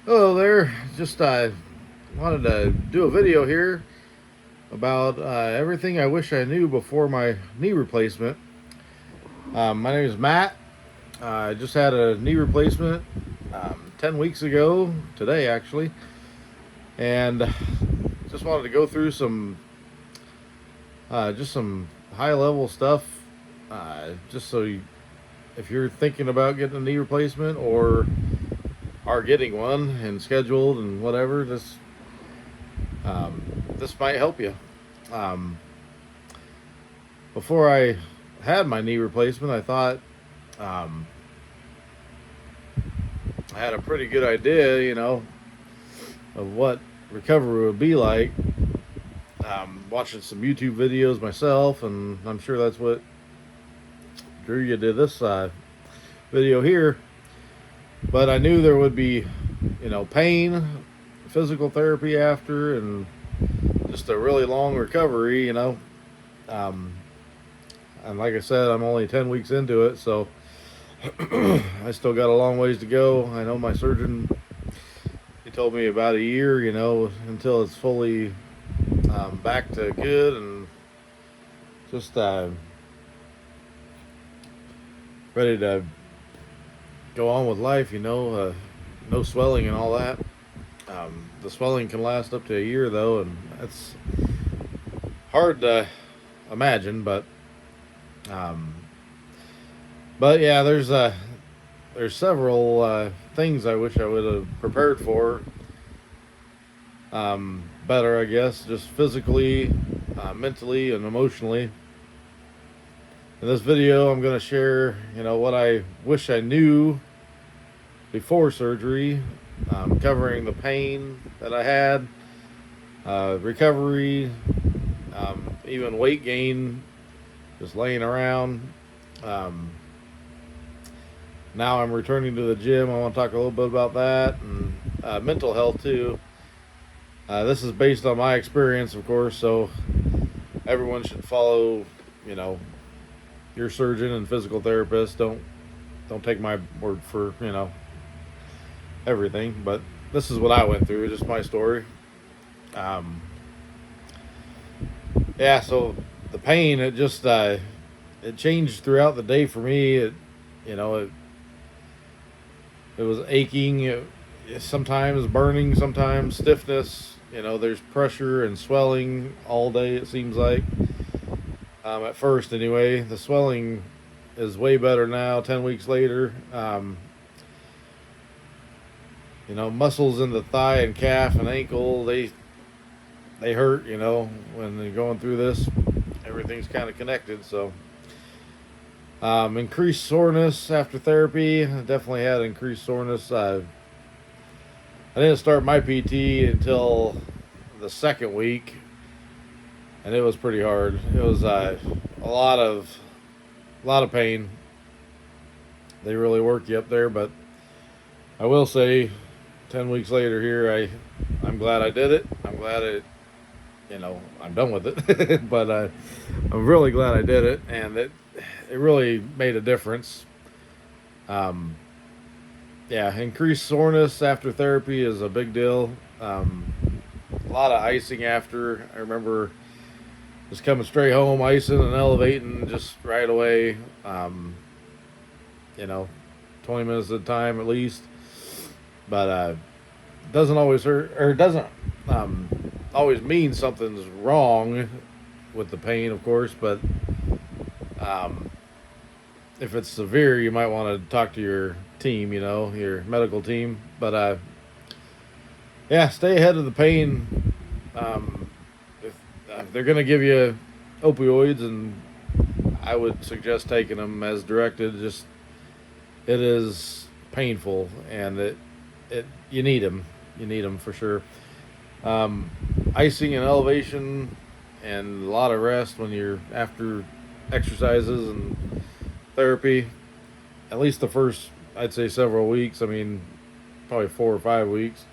Hello there. Just wanted to do a video here about everything I wish I knew before my knee replacement. My name is Matt. I just had a knee replacement 10 weeks ago, today actually, and just wanted to go through some high level stuff. Just so if you're thinking about getting a knee replacement or are getting one and scheduled and whatever, this might help you. Um, Before I had my knee replacement, I thought um, I had a pretty good idea, of what recovery would be like. Watching some YouTube videos myself, and I'm sure that's what drew you to this video here. But I knew there would be, pain, physical therapy after, and just a really long recovery, Um, and like I said, I'm only 10 weeks into it, so I still got a long ways to go. I know my surgeon, he told me about a year, until it's fully back to good and just ready to go on with life, no swelling and all that. The swelling can last up to a year, though, and that's hard to imagine, um, but yeah, there's several things I wish I would have prepared for better, I guess, just physically, mentally, and emotionally. In this video, I'm going to share, what I wish I knew before surgery, covering the pain that I had, recovery, even weight gain, just laying around. Um, Now I'm returning to the gym. I want to talk a little bit about that and mental health too. This is based on my experience, of course, so everyone should follow, you know, your surgeon and physical therapist. Don't take my word for everything, but this is what I went through. Just my story. Um, yeah, so the pain it changed throughout the day for me. You know it it was aching. Sometimes burning, sometimes stiffness. There's pressure and swelling all day. It seems like at first, anyway. The swelling is way better now. 10 weeks later, muscles in the thigh and calf and ankle they hurt. When they're going through this, everything's kind of connected. So increased soreness after therapy. I definitely had increased soreness. I didn't start my PT until the second week, and it was pretty hard. It was a lot of pain. They really work you up there, but I will say, 10 weeks later here, I'm glad I did it. I'm glad I'm done with it, but I'm really glad I did it, and it really made a difference. Um, yeah, increased soreness after therapy is a big deal. A lot of icing after. I remember just coming straight home, icing and elevating just right away. Um, you know, 20 minutes at a time at least. But doesn't always hurt, or it doesn't um, always mean something's wrong with the pain, of course. But um, if it's severe, you might want to talk to your team, your medical team. But yeah, stay ahead of the pain. If they're going to give you opioids, and I would suggest taking them as directed. Just it is painful, and it you need them. You need them for sure. Um, Icing and elevation, and a lot of rest when you're after exercises and therapy. At least the first, I'd say, several weeks. I mean, probably 4 or 5 weeks.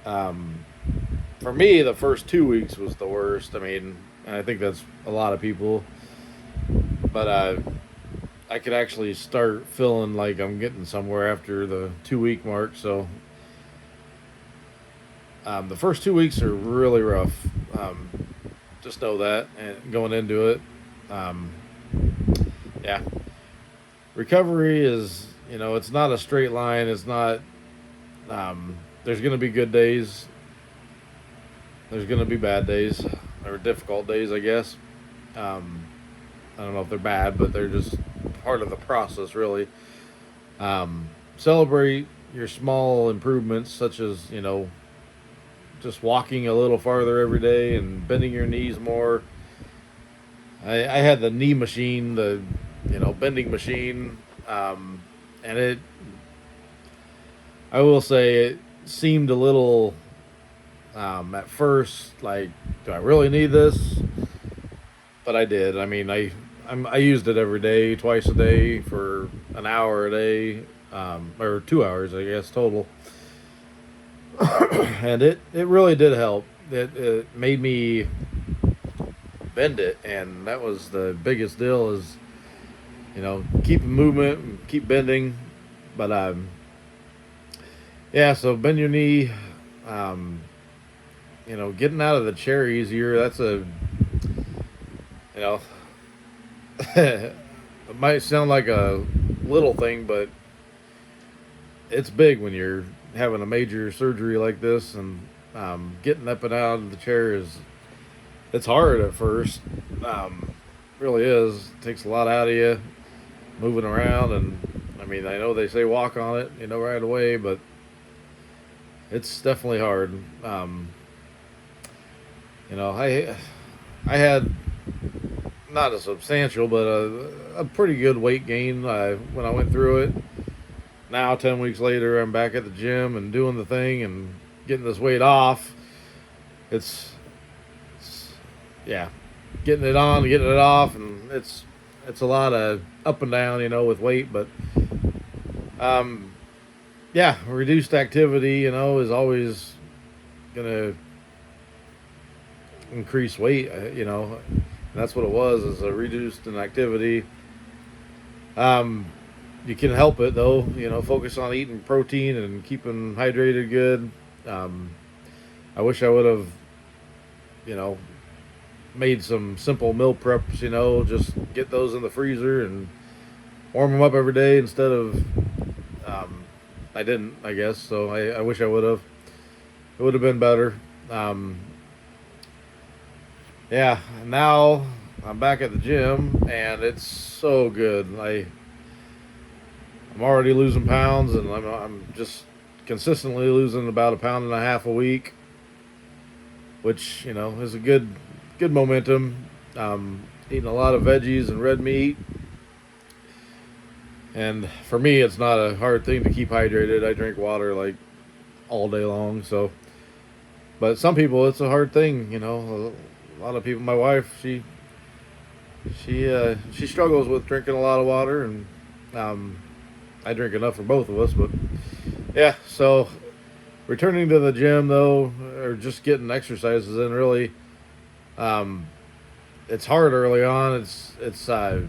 Um, for me, the first 2 weeks was the worst. I mean, and I think that's a lot of people. But I could actually start feeling like I'm getting somewhere after the 2 week mark. So The first 2 weeks are really rough. Um, just know that, and going into it, um, yeah, recovery is, it's not a straight line. It's not. There's going to be good days. There's going to be bad days, or difficult days, I guess. Um, I don't know if they're bad, but they're just part of the process, really. Celebrate your small improvements, such as, just walking a little farther every day and bending your knees more. I had the knee machine, the bending machine, and I will say it seemed a little at first like, do I really need this? But I did. I mean, I used it every day, twice a day for an hour a day, or 2 hours, I guess, total. And it really did help. It made me bend it, and that was the biggest deal. Is keep movement, keep bending, but yeah. So bend your knee. Um, getting out of the chair easier. That's you know, it might sound like a little thing, but it's big when you're having a major surgery like this, and getting up and out of the chair it's hard at first. Really is. It takes a lot out of you moving around, and I mean, I know they say walk on it, right away, but it's definitely hard. I had not a substantial, but a pretty good weight gain when I went through it. Now, 10 weeks later, I'm back at the gym and doing the thing and getting this weight off. It's yeah, getting it on, getting it off, and it's a lot of up and down, with weight. But um, yeah, reduced activity, is always gonna increase weight. And that's what it was, is a reduced in activity. Um, you can help it though, focus on eating protein and keeping hydrated good. Um, I wish I would have, you know, made some simple meal preps, just get those in the freezer and warm them up every day instead of, um, I didn't, I guess. So I wish I would have. It would have been better. Um, yeah, now I'm back at the gym and it's so good. I'm already losing pounds, and I'm just consistently losing about a pound and a half a week, which is a good momentum. Eating a lot of veggies and red meat, and for me, it's not a hard thing to keep hydrated. I drink water like all day long, so. But some people, it's a hard thing. A lot of people. My wife, she struggles with drinking a lot of water, and um, I drink enough for both of us. But yeah, so returning to the gym though, or just getting exercises in, really, um, it's hard early on. It's I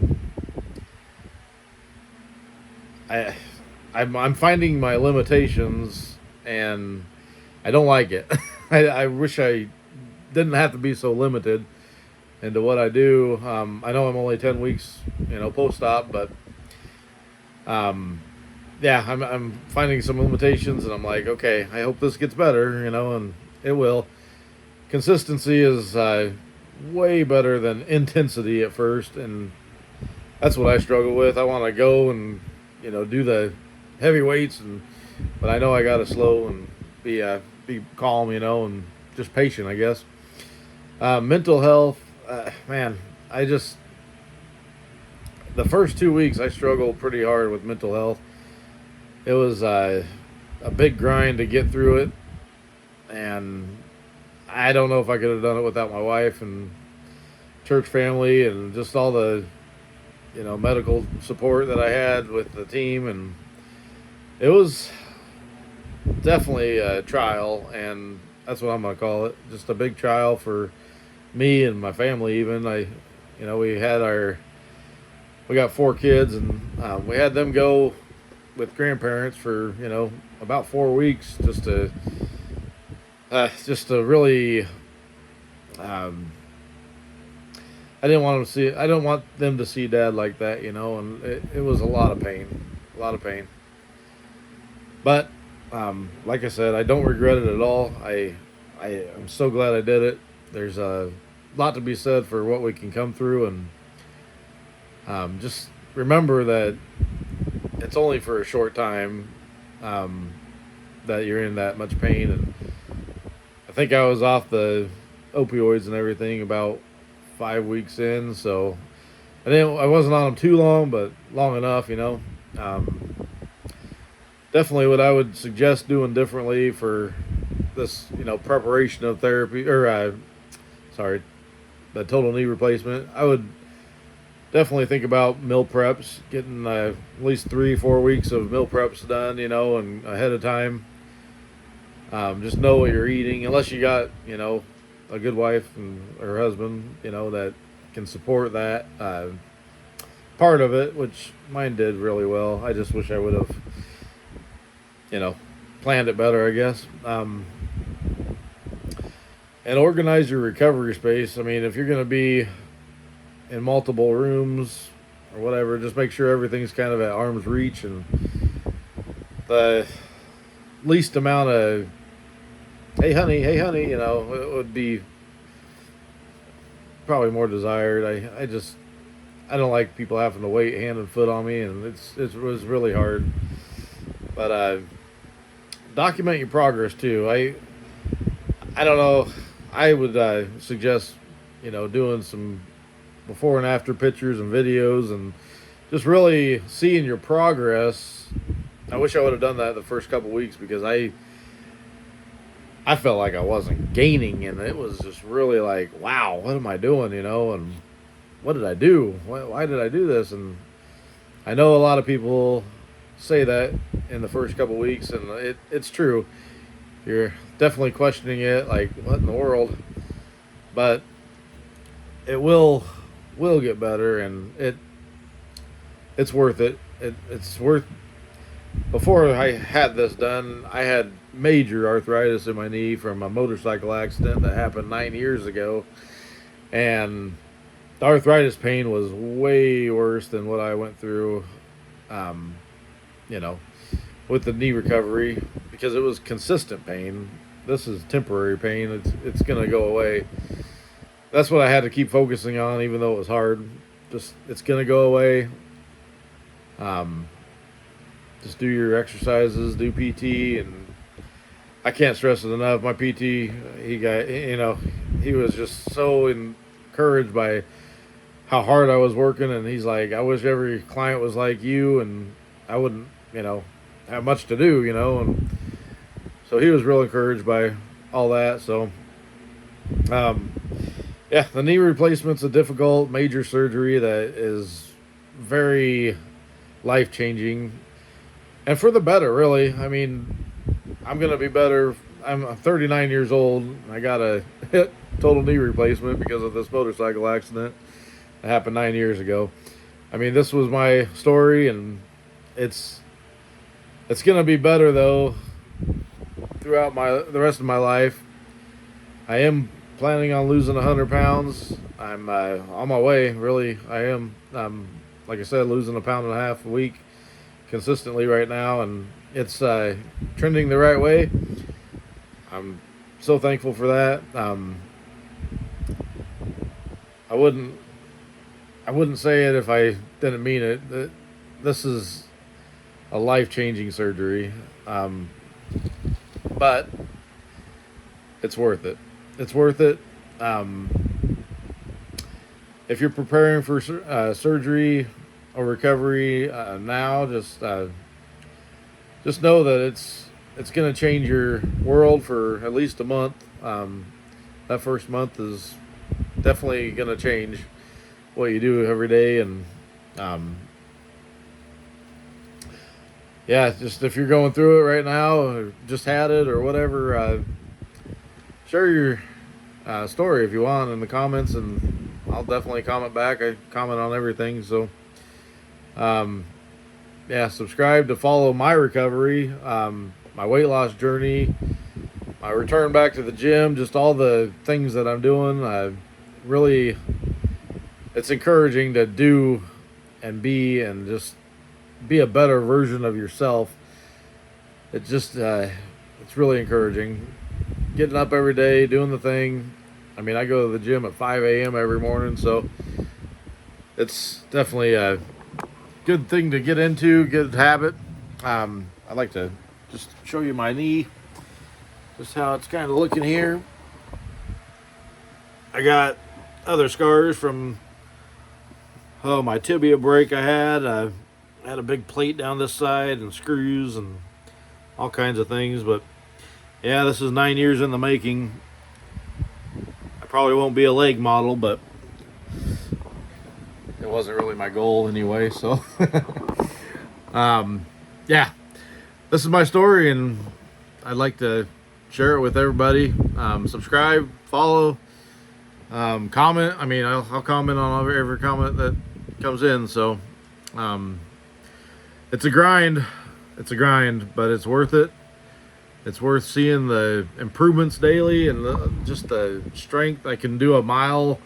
I'm finding my limitations, and I don't like it. I wish I didn't have to be so limited into what I do. I know I'm only 10 weeks, post op, but yeah, I'm finding some limitations, and I'm like, okay, I hope this gets better, and it will. Consistency is way better than intensity at first, and that's what I struggle with. I want to go and do the heavy weights, but I know I got to slow and be calm, and just patient, I guess. Mental health, man, I just the first 2 weeks I struggled pretty hard with mental health. It was a big grind to get through it, and I don't know if I could have done it without my wife and church family and just all the medical support that I had with the team, and it was definitely a trial, and that's what I'm gonna call it. Just a big trial for me and my family. Even we got 4 kids, and we had them go with grandparents for about 4 weeks just to just a really, um, I didn't want them to see. I don't want them to see Dad like that, And it was a lot of pain, a lot of pain. But like I said, I don't regret it at all. I am so glad I did it. There's a lot to be said for what we can come through, and just remember that it's only for a short time um, that you're in that much pain. And I think I was off the opioids and everything about 5 weeks in, so I wasn't on them too long, but long enough. Um, Definitely, what I would suggest doing differently for this, preparation of therapy or sorry, the total knee replacement. I would definitely think about meal preps, getting at least 3-4 weeks of meal preps done, and ahead of time. Just know what you're eating, unless you got, a good wife and or husband, that can support that part of it, which mine did really well. I just wish I would have, you know, planned it better, I guess. And organize your recovery space. I mean, if you're going to be in multiple rooms or whatever, just make sure everything's kind of at arm's reach and the least amount of hey honey, it would be probably more desired. I don't like people having to wait hand and foot on me, and it was really hard. But document your progress too. I don't know. I would suggest doing some before and after pictures and videos and just really seeing your progress. I wish I would have done that the first couple weeks because I felt like I wasn't gaining, and it was just really like, wow, what am I doing, and what did I do? Why did I do this? And I know a lot of people say that in the first couple weeks, and it's true. You're definitely questioning it, like, what in the world? But it will get better, and it's worth it. It's worth. Before I had this done, I had major arthritis in my knee from a motorcycle accident that happened 9 years ago, and the arthritis pain was way worse than what I went through, um, you know, with the knee recovery because it was consistent pain. This is temporary pain. It's gonna go away. That's what I had to keep focusing on, even though it was hard. Just it's gonna go away. Um, just do your exercises, do PT, and I can't stress it enough. My PT, he was just so encouraged by how hard I was working, and he's like, I wish every client was like you, and I wouldn't, have much to do, and so he was real encouraged by all that. So, um, yeah, the knee replacement's a difficult major surgery that is very life changing and for the better, really. I mean, I'm gonna be better. I'm 39 years old. I got a hip total knee replacement because of this motorcycle accident that happened 9 years ago. I mean, this was my story, and it's gonna be better though throughout the rest of my life. I am planning on losing 100 pounds. I'm on my way. Really, I am. Like I said, losing 1.5 pounds a week consistently right now, and it's trending the right way. I'm so thankful for that. I wouldn't say it if I didn't mean it. This is a life-changing surgery, but it's worth it. It's worth it. If you're preparing for surgery or recovery now, just know that it's going to change your world for at least a month. That first month is definitely going to change what you do every day, and yeah, just if you're going through it right now, or just had it or whatever, share your story if you want in the comments, and I'll definitely comment back. I comment on everything, so yeah, subscribe to follow my recovery, my weight loss journey, my return back to the gym, just all the things that I'm doing, I really, it's encouraging to do and be and just be a better version of yourself. It just, it's really encouraging. Getting up every day, doing the thing. I mean, I go to the gym at 5 a.m. every morning, so it's definitely a good thing to get into, good habit. I'd like to just show you my knee, just how it's kind of looking here. I got other scars from my tibia break I had. I had a big plate down this side and screws and all kinds of things, but yeah, this is 9 years in the making. I probably won't be a leg model, but it wasn't really my goal anyway, so yeah, this is my story, and I'd like to share it with everybody. Subscribe, follow, comment. I mean, I'll comment on every comment that comes in. So it's a grind. It's a grind, but it's worth it. It's worth seeing the improvements daily and just the strength. I can do a mile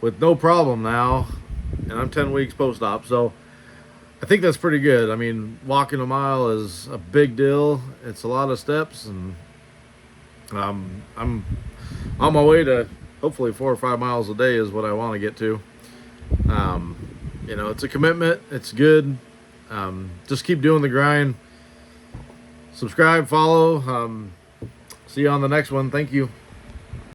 with no problem now, and I'm 10 weeks post-op. So I think that's pretty good. I mean, walking a mile is a big deal. It's a lot of steps, and I'm on my way to hopefully 4 or 5 miles a day is what I want to get to. You know, it's a commitment. It's good. Just keep doing the grind. Subscribe, follow. See you on the next one. Thank you.